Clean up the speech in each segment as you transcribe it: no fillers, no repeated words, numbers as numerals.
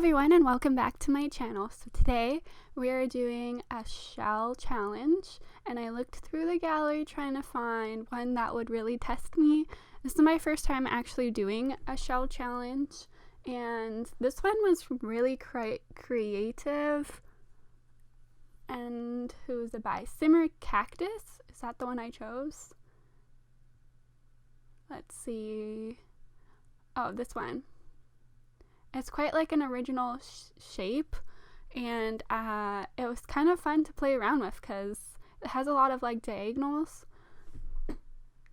everyone, and welcome back to my channel. So today we are doing a shell challenge, and I looked through the gallery trying to find one that would really test me. This is my first time actually doing a shell challenge, and this one was really creative. And who is it by? Simmercactus? Is that the one I chose? Let's see. Oh, this one. It's quite like an original shape, and it was kind of fun to play around with because it has a lot of like diagonals.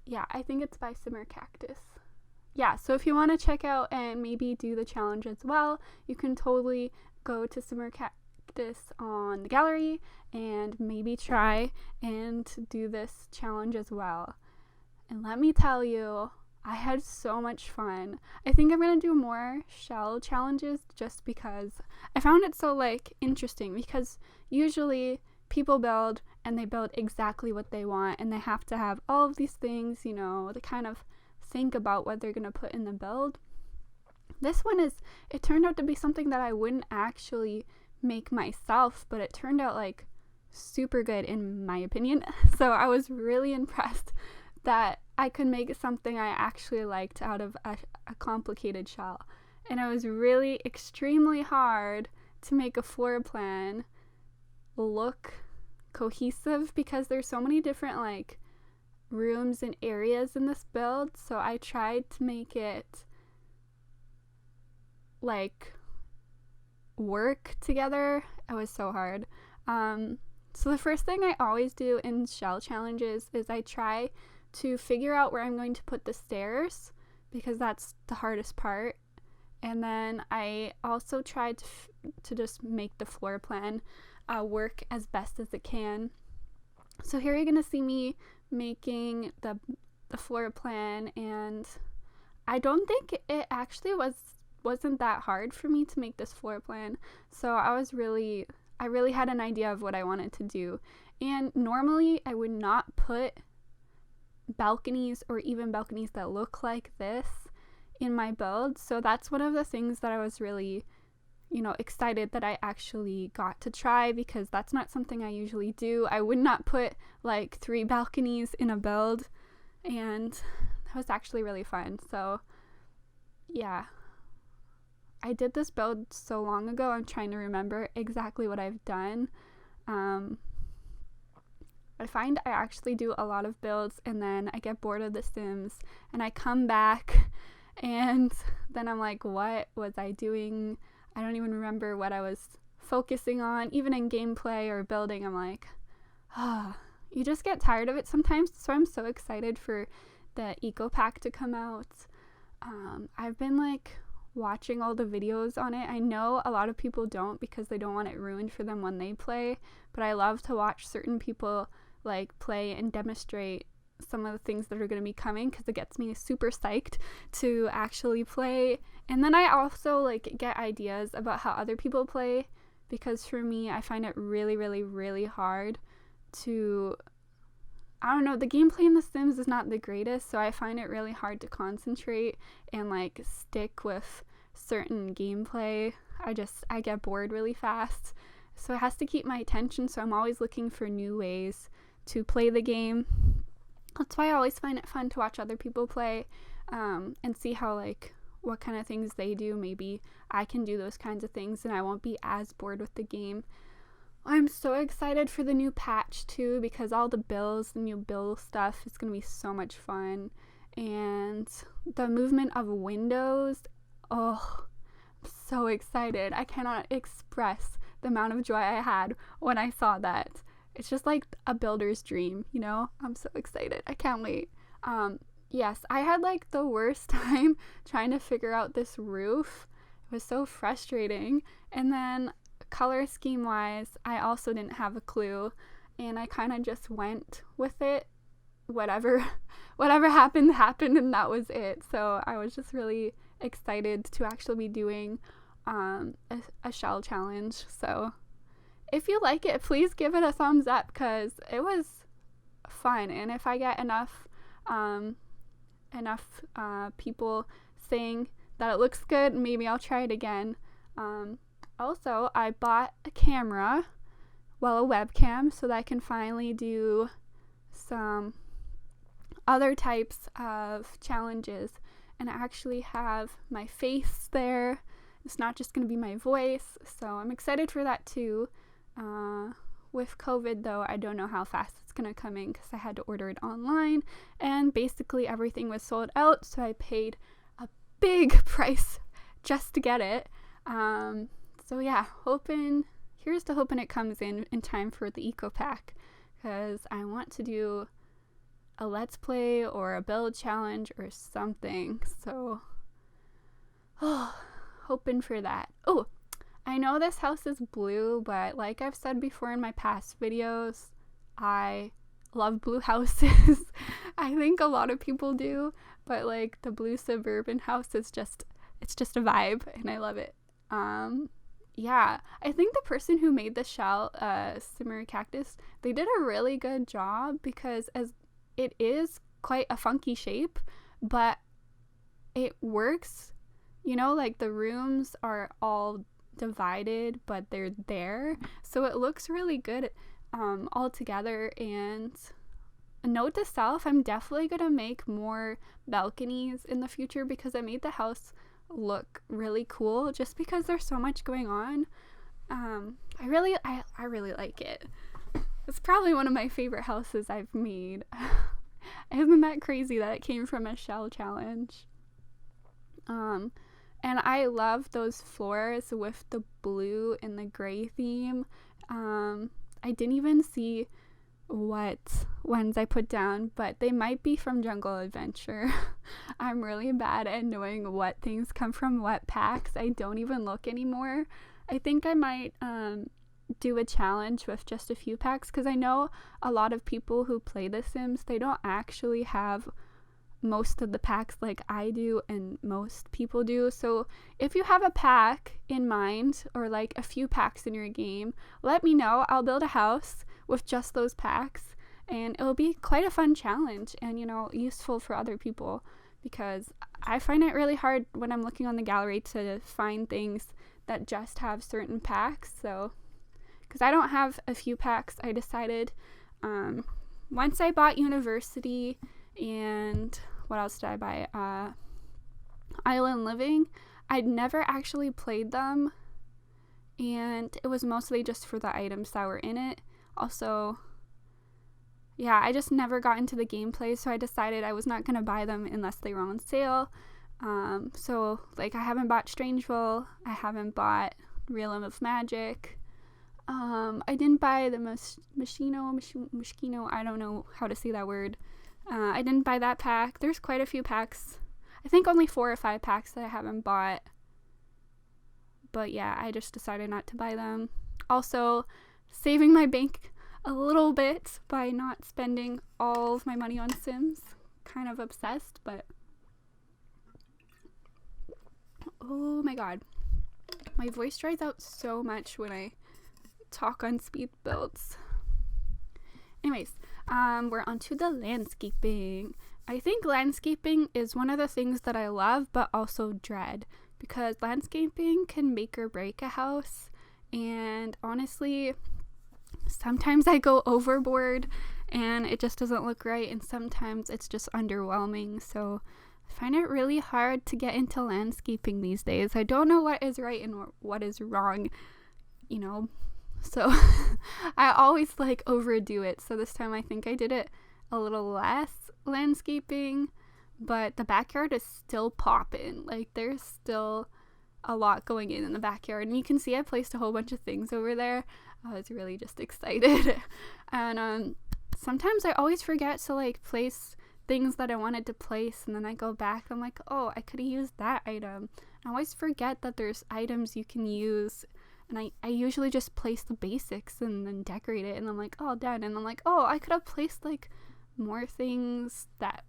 Yeah, I think it's by Simmercactus. Yeah, so if you want to check out and maybe do the challenge as well, you can totally go to Simmercactus on the gallery and maybe try and do this challenge as well. And let me tell you, I had so much fun. I think I'm gonna do more shell challenges just because I found it so interesting, because usually people build and they build exactly what they want and they have to have all of these things, to kind of think about what they're gonna put in the build. This one it turned out to be something that I wouldn't actually make myself, but it turned out super good in my opinion. So I was really impressed that I could make something I actually liked out of a complicated shell. And it was really extremely hard to make a floor plan look cohesive because there's so many different rooms and areas in this build. So I tried to make it work together. It was so hard. So the first thing I always do in shell challenges is I try to figure out where I'm going to put the stairs, because that's the hardest part. And then I also tried to just make the floor plan work as best as it can. So here you're gonna see me making the floor plan, and I don't think it actually wasn't that hard for me to make this floor plan. So I really had an idea of what I wanted to do. And normally I would not put balconies or even balconies that look like this in my build. So that's one of the things that I was really excited that I actually got to try, because that's not something I usually do. I would not put 3 balconies in a build, and that was actually really fun. So yeah, I did this build so long ago, I'm trying to remember exactly what I've done. I find I actually do a lot of builds and then I get bored of The Sims and I come back and then I'm like, what was I doing? I don't even remember what I was focusing on. Even in gameplay or building, I'm like, you just get tired of it sometimes. So I'm so excited for the eco pack to come out. I've been watching all the videos on it. I know a lot of people don't because they don't want it ruined for them when they play, but I love to watch certain people play and demonstrate some of the things that are going to be coming, because it gets me super psyched to actually play. And then I also get ideas about how other people play, because for me, I find it really, really, really hard to, I don't know, the gameplay in The Sims is not the greatest, so I find it really hard to concentrate and stick with certain gameplay. I get bored really fast, so it has to keep my attention, so I'm always looking for new ways to play the game. That's why I always find it fun to watch other people play, and see how what kind of things they do. Maybe I can do those kinds of things and I won't be as bored with the game. I'm so excited for the new patch too, because all the new build stuff is going to be so much fun. And the movement of windows, I'm so excited. I cannot express the amount of joy I had when I saw that. It's just like a builder's dream, I'm so excited. I can't wait. Yes, I had the worst time trying to figure out this roof. It was so frustrating. And then color scheme wise, I also didn't have a clue, and I kind of just went with it. Whatever happened, and that was it. So I was just really excited to actually be doing a shell challenge. So if you like it, please give it a thumbs up, because it was fun. And if I get enough people saying that it looks good, maybe I'll try it again. Also, I bought a camera, a webcam, so that I can finally do some other types of challenges and actually have my face there. It's not just going to be my voice, so I'm excited for that too. With COVID though, I don't know how fast it's going to come in because I had to order it online and basically everything was sold out, so I paid a big price just to get it. So yeah, here's to hoping it comes in time for the eco pack, because I want to do a let's play or a build challenge or something. So hoping for that. Oh, I know this house is blue, but like I've said before in my past videos, I love blue houses. I think a lot of people do, but like the blue suburban house is it's just a vibe and I love it. Yeah, I think the person who made the shell, Simmercactus, they did a really good job, because as it is quite a funky shape, but it works, like the rooms are all divided, but they're there, so it looks really good all together. And a note to self, I'm definitely gonna make more balconies in the future, because I made the house look really cool just because there's so much going on. I really like it. It's probably one of my favorite houses I've made. Isn't that crazy that it came from a shell challenge? And I love those floors with the blue and the gray theme. I didn't even see what ones I put down, but they might be from Jungle Adventure. I'm really bad at knowing what things come from what packs. I don't even look anymore. I think I might do a challenge with just a few packs, because I know a lot of people who play The Sims, they don't actually have most of the packs like I do and most people do. So if you have a pack in mind, or like a few packs in your game, let me know. I'll build a house with just those packs, and it'll be quite a fun challenge and useful for other people, because I find it really hard when I'm looking on the gallery to find things that just have certain packs. So because I don't have a few packs, I decided once I bought University, and what else did I buy? Island Living. I'd never actually played them, and it was mostly just for the items that were in it. Also, yeah, I just never got into the gameplay, so I decided I was not going to buy them unless they were on sale. So, like, I haven't bought Strangeville, I haven't bought Realm of Magic, I didn't buy the Moschino, I don't know how to say that word. I didn't buy that pack. There's quite a few packs. I think only 4 or 5 packs that I haven't bought. But yeah, I just decided not to buy them. Also, saving my bank a little bit by not spending all of my money on Sims. Kind of obsessed, but oh my god. My voice dries out so much when I talk on speed builds. Anyways, we're onto the landscaping. I think landscaping is one of the things that I love but also dread, because landscaping can make or break a house, and honestly, sometimes I go overboard and it just doesn't look right, and sometimes it's just underwhelming. So I find it really hard to get into landscaping these days. I don't know what is right and what is wrong, so I always overdo it. So this time I think I did it a little less landscaping, but the backyard is still popping. There's still a lot going in the backyard, and you can see I placed a whole bunch of things over there. I was really just excited. And sometimes I always forget to place things that I wanted to place, and then I go back and I'm like, oh, I could have used that item. I always forget that there's items you can use, and I usually just place the basics and then decorate it, and I'm like, oh, done. And I'm like, oh, I could have placed more things that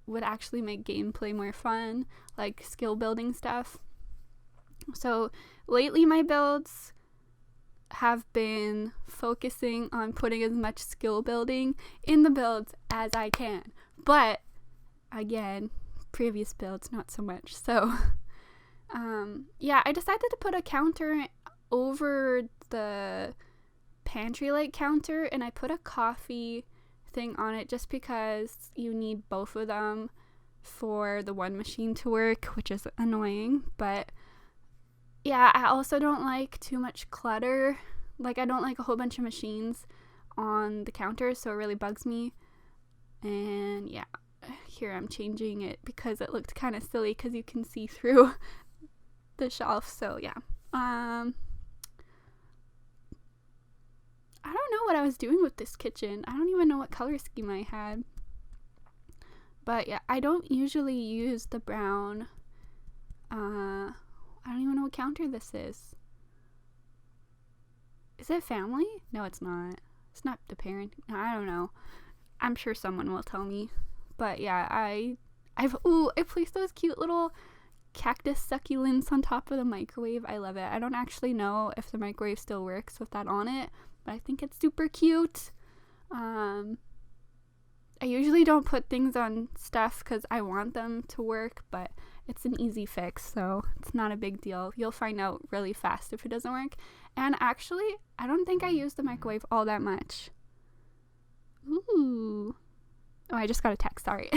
would actually make gameplay more fun, like skill building stuff. So lately my builds have been focusing on putting as much skill building in the builds as I can, but again, previous builds not so much. So Yeah, I decided to put a counter over the pantry like counter, and I put a coffee thing on it just because you need both of them for the one machine to work, which is annoying. But yeah, I also don't like too much clutter. Like, I don't like a whole bunch of machines on the counter, so it really bugs me. And yeah, here I'm changing it because it looked kind of silly because you can see through the shelf. So yeah, I don't know what I was doing with this kitchen. I don't even know what color scheme I had. But yeah, I don't usually use the brown. I don't even know what counter this is. Is it family? No, it's not. It's not the parent. I don't know. I'm sure someone will tell me. But yeah, I placed those cute little cactus succulents on top of the microwave. I love it. I don't actually know if the microwave still works with that on it, but I think it's super cute. I usually don't put things on stuff because I want them to work, but it's an easy fix, so it's not a big deal. You'll find out really fast if it doesn't work. And actually, I don't think I use the microwave all that much. Ooh. Oh, I just got a text, sorry.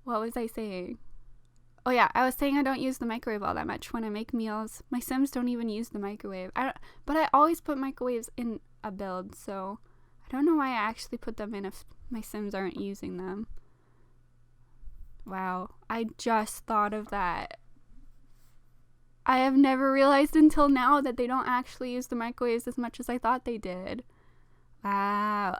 What was I saying? Oh yeah, I was saying I don't use the microwave all that much when I make meals. My Sims don't even use the microwave. But I always put microwaves in a build, so I don't know why I actually put them in if my Sims aren't using them. Wow, I just thought of that. I have never realized until now that they don't actually use the microwaves as much as I thought they did. Wow.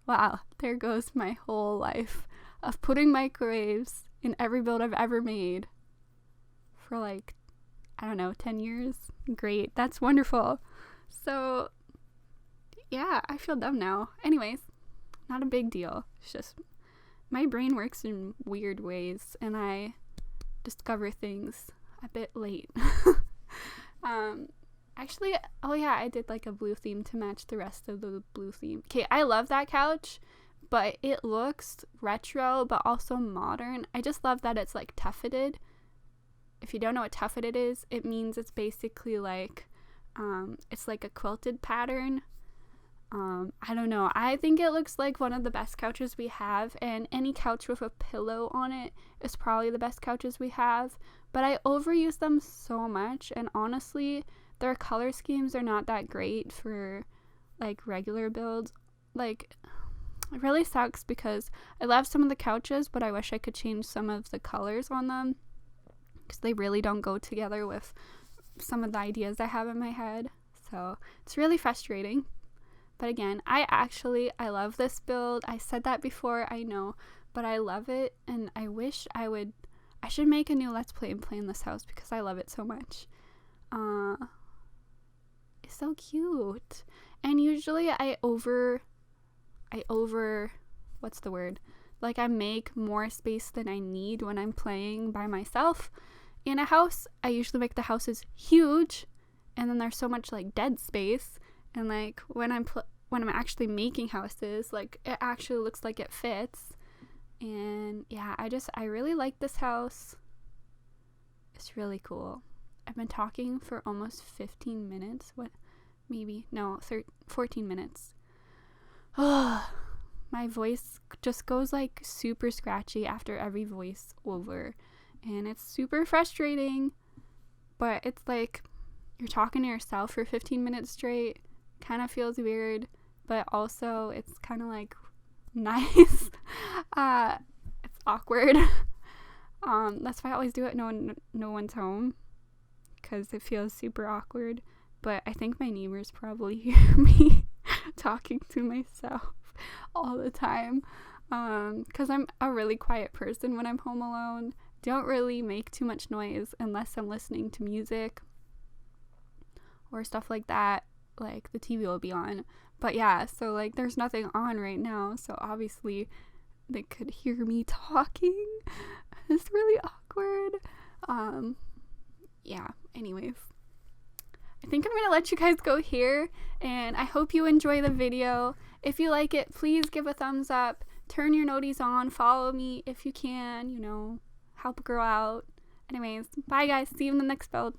Wow, there goes my whole life of putting microwaves in every build I've ever made for like, I don't know, 10 years. Great, that's wonderful. So yeah, I feel dumb now. Anyways, not a big deal. It's just my brain works in weird ways and I discover things a bit late. Actually, oh yeah, I did like a blue theme to match the rest of the blue theme. Okay, I love that couch, but it looks retro but also modern. I just love that it's like tufted. If you don't know what tufted is, it means it's basically like it's like a quilted pattern. I don't know. I think it looks like one of the best couches we have, and any couch with a pillow on it is probably the best couches we have. But I overuse them so much, and honestly, their color schemes are not that great for like regular builds. Like, it really sucks because I love some of the couches, but I wish I could change some of the colors on them because they really don't go together with some of the ideas I have in my head. So it's really frustrating. But again, I love this build. I said that before, I know, but I love it, and I wish I should make a new Let's Play and play in this house because I love it so much. It's so cute. And usually I what's the word? Like, I make more space than I need when I'm playing by myself in a house. I usually make the houses huge, and then there's so much like dead space. And like when I'm actually making houses, like it actually looks like it fits. And yeah, I really like this house. It's really cool. I've been talking for almost 15 minutes. 14 minutes. Oh, my voice just goes like super scratchy after every voice over, and it's super frustrating. But it's like you're talking to yourself for 15 minutes straight. Kind of feels weird, but also it's kind of like nice. It's awkward. That's why I always do it no one's home, because it feels super awkward. But I think my neighbors probably hear me talking to myself all the time, because I'm a really quiet person when I'm home alone. Don't really make too much noise unless I'm listening to music or stuff like that. Like, the TV will be on. But yeah, so like there's nothing on right now, so obviously they could hear me talking. It's really awkward. Yeah, anyways, I think I'm gonna let you guys go here, and I hope you enjoy the video. If you like it, please give a thumbs up. turn your noties on, follow me if you can, help a girl out. Anyways, bye guys, see you in the next build.